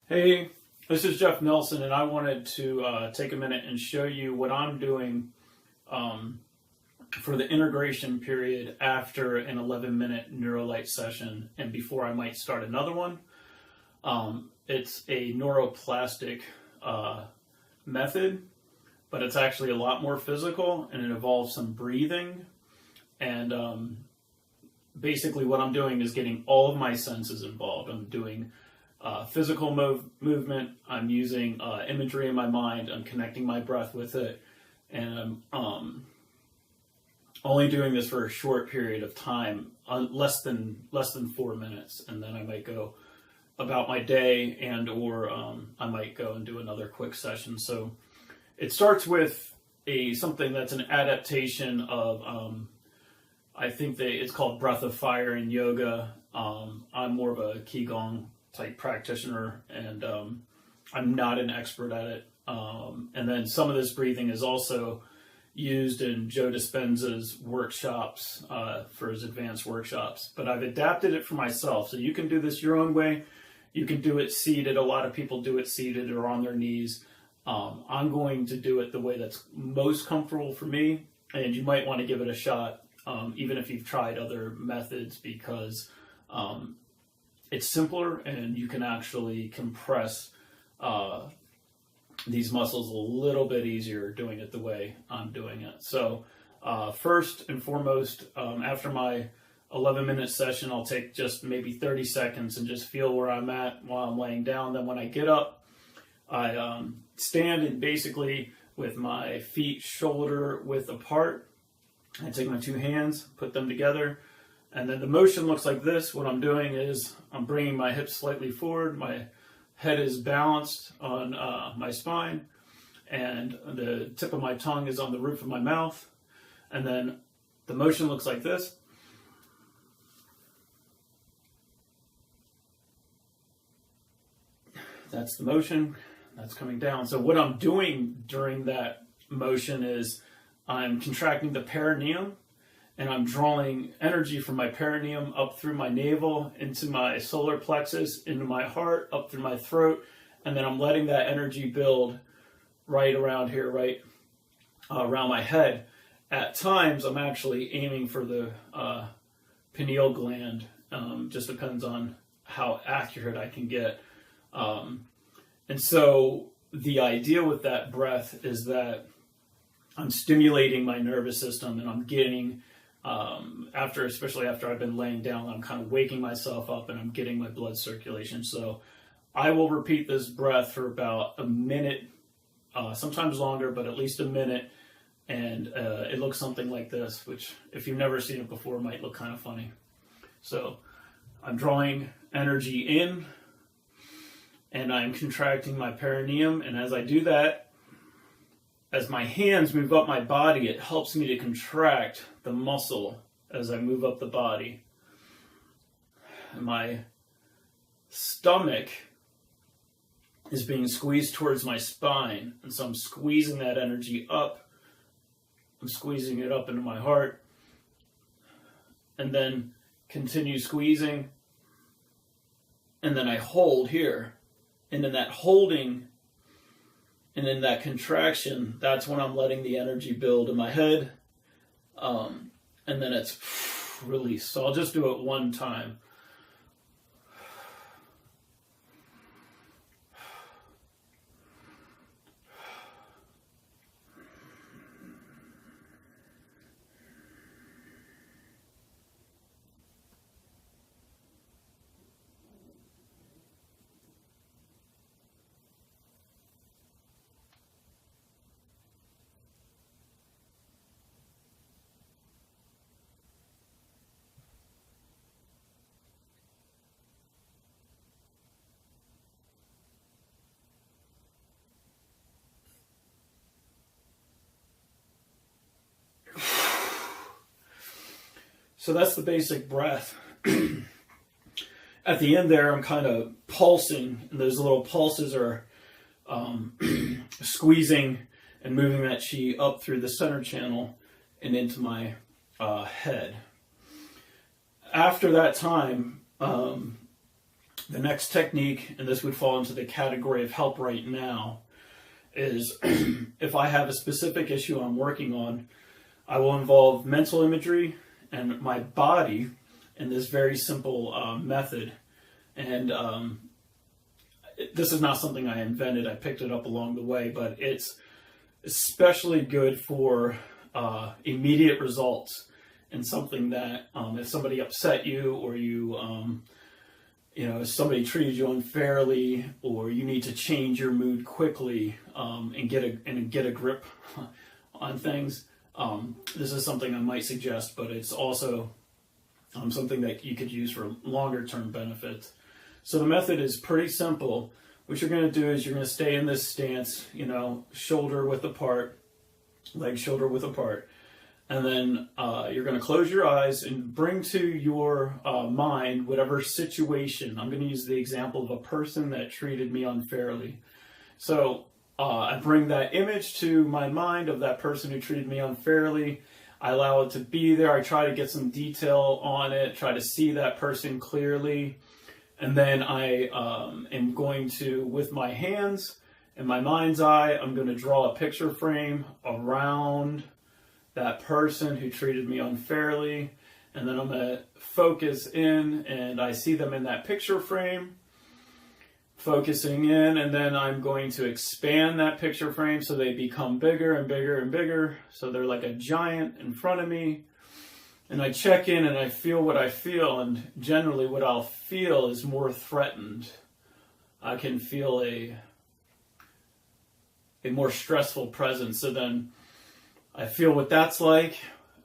Hey, this is Jeff Nelson, and I wanted to take a minute and show you what I'm doing for the integration period after an 11-minute Neurolight session and before I might start another one. It's a neuroplastic method, but it's actually a lot more physical, and it involves some breathing. And basically what I'm doing is getting all of my senses involved. I'm doing physical movement. I'm using imagery in my mind. I'm connecting my breath with it, and I'm only doing this for a short period of time, less than 4 minutes, and then I might go about my day, and/or I might go and do another quick session. So it starts with something that's an adaptation of I think it's called breath of fire in yoga. I'm more of a qigong type practitioner, and I'm not an expert at it. And then some of this breathing is also used in Joe Dispenza's workshops, for his advanced workshops. But I've adapted it for myself. So you can do this your own way. You can do it seated. A lot of people do it seated or on their knees. I'm going to do it the way that's most comfortable for me, and you might want to give it a shot, even if you've tried other methods, because it's simpler and you can actually compress these muscles a little bit easier doing it the way I'm doing it. So first and foremost, after my 11-minute session, I'll take just maybe 30 seconds and just feel where I'm at while I'm laying down. Then when I get up, I stand, and basically with my feet shoulder width apart, I take my two hands, put them together, and then the motion looks like this. What I'm doing is I'm bringing my hips slightly forward, my head is balanced on my spine, and the tip of my tongue is on the roof of my mouth, and then the motion looks like this. That's the motion. That's coming down. So what I'm doing during that motion is I'm contracting the perineum, and I'm drawing energy from my perineum up through my navel, into my solar plexus, into my heart, up through my throat, and then I'm letting that energy build right around here, right around my head. At times, I'm actually aiming for the pineal gland. Just depends on how accurate I can get. And so the idea with that breath is that I'm stimulating my nervous system, and I'm getting, especially after I've been laying down, I'm kind of waking myself up, and I'm getting my blood circulation. So I will repeat this breath for about a minute, sometimes longer, but at least a minute. And it looks something like this, which if you've never seen it before, might look kind of funny. So I'm drawing energy in, and I'm contracting my perineum. And as I do that, as my hands move up my body, it helps me to contract the muscle as I move up the body. And my stomach is being squeezed towards my spine. And so I'm squeezing that energy up. I'm squeezing it up into my heart. And then continue squeezing. And then I hold here. And in that holding and in that contraction, that's when I'm letting the energy build in my head. And then it's released. So I'll just do it one time. So that's the basic breath. At the end there, I'm kind of pulsing, and those little pulses are squeezing and moving that chi up through the center channel and into my head. After that time, The next technique, and this would fall into the category of help right now, is if I have a specific issue I'm working on, I will involve mental imagery and my body in this very simple method. And this is not something I invented. I picked it up along the way, but it's especially good for immediate results, and something that if somebody upset you, or if somebody treated you unfairly, or you need to change your mood quickly and get a grip on things, this is something I might suggest. But it's also something that you could use for longer term benefits. So the method is pretty simple. What you're going to do is you're going to stay in this stance, shoulder width apart, legs shoulder width apart. And then you're going to close your eyes and bring to your mind whatever situation. I'm going to use the example of a person that treated me unfairly. So I bring that image to my mind of that person who treated me unfairly. I allow it to be there. I try to get some detail on it, try to see that person clearly. And then I am going to, with my hands and my mind's eye, I'm going to draw a picture frame around that person who treated me unfairly. And then I'm going to focus in, and I see them in that picture frame, focusing in, and then I'm going to expand that picture frame so they become bigger and bigger and bigger. So they're like a giant in front of me. And I check in and I feel what I feel, and generally what I'll feel is more threatened. I can feel a more stressful presence. So then I feel what that's like.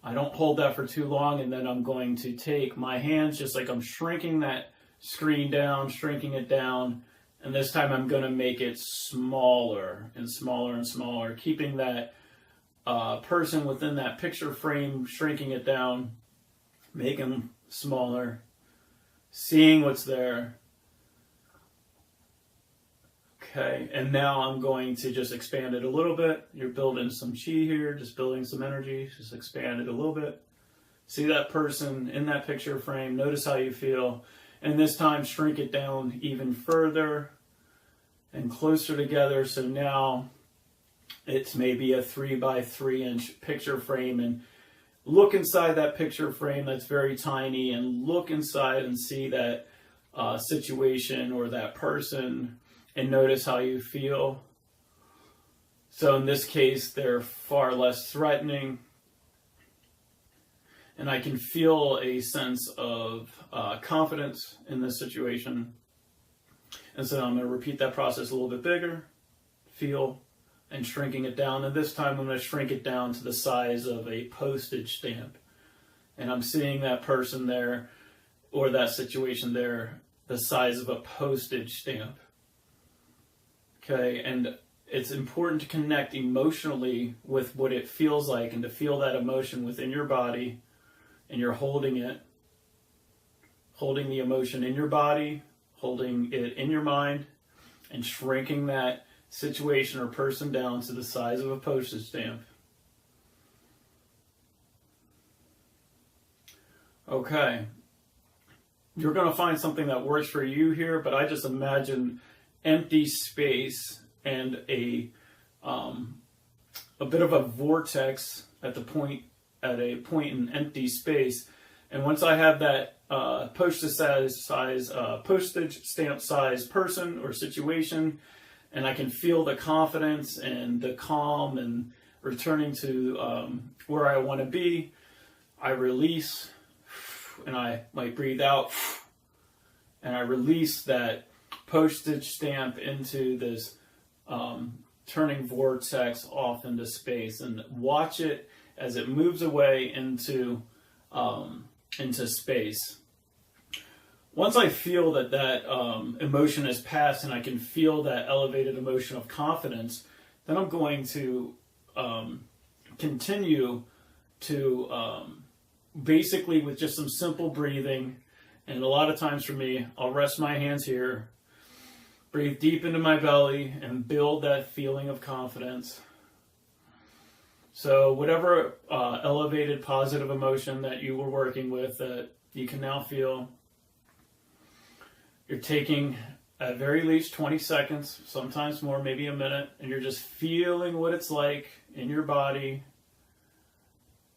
I don't hold that for too long, and then I'm going to take my hands, just like I'm shrinking that screen down, shrinking it down, and this time I'm going to make it smaller and smaller and smaller, keeping that person within that picture frame, shrinking it down, making them smaller, seeing what's there. Okay, and now I'm going to just expand it a little bit. You're building some chi here, just building some energy, just expand it a little bit. See that person in that picture frame, notice how you feel, and this time shrink it down even further and closer together. So now it's maybe a 3 by 3 inch picture frame, and look inside that picture frame that's very tiny, and look inside and see that situation or that person, and notice how you feel. So in this case, they're far less threatening, and I can feel a sense of confidence in this situation. And so I'm going to repeat that process a little bit bigger, feel, and shrinking it down. And this time I'm going to shrink it down to the size of a postage stamp. And I'm seeing that person there, or that situation there, the size of a postage stamp. Okay, and it's important to connect emotionally with what it feels like, and to feel that emotion within your body, and you're holding it, holding the emotion in your body, holding it in your mind, and shrinking that situation or person down to the size of a postage stamp. Okay, you're going to find something that works for you here, but I just imagine empty space and a bit of a vortex at a point in empty space. And once I have that postage stamp size person or situation, and I can feel the confidence and the calm and returning to where I want to be, I release, and I might breathe out, and I release that postage stamp into this turning vortex off into space, and watch it as it moves away into space. Once I feel that emotion has passed, and I can feel that elevated emotion of confidence, then I'm going to continue to basically with just some simple breathing. And a lot of times for me, I'll rest my hands here, breathe deep into my belly, and build that feeling of confidence. So whatever elevated positive emotion that you were working with that you can now feel, You're taking at very least 20 seconds, sometimes more, maybe a minute, and you're just feeling what it's like in your body.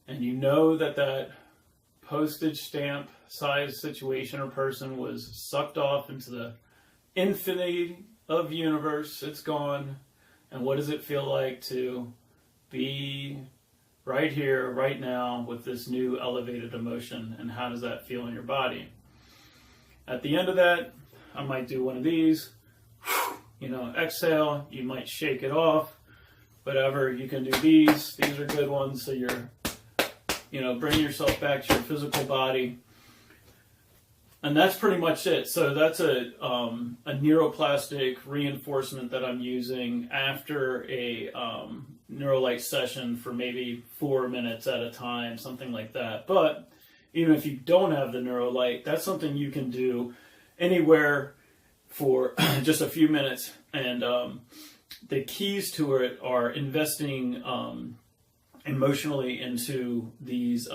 And you know that that postage stamp size situation or person was sucked off into the infinity of universe. It's gone. And what does it feel like to be right here, right now, with this new elevated emotion? And how does that feel in your body? At the end of that, I might do one of these, exhale. You might shake it off, whatever. You can do these. These are good ones. So you're, bring yourself back to your physical body. And that's pretty much it. So that's a neuroplastic reinforcement that I'm using after a Neurolight session for maybe 4 minutes at a time, something like that. But even if you don't have the Neurolight, that's something you can do anywhere for just a few minutes. And the keys to it are investing emotionally into these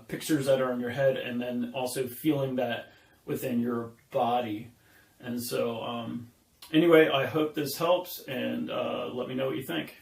pictures that are in your head, and then also feeling that within your body. And so anyway, I hope this helps, and let me know what you think.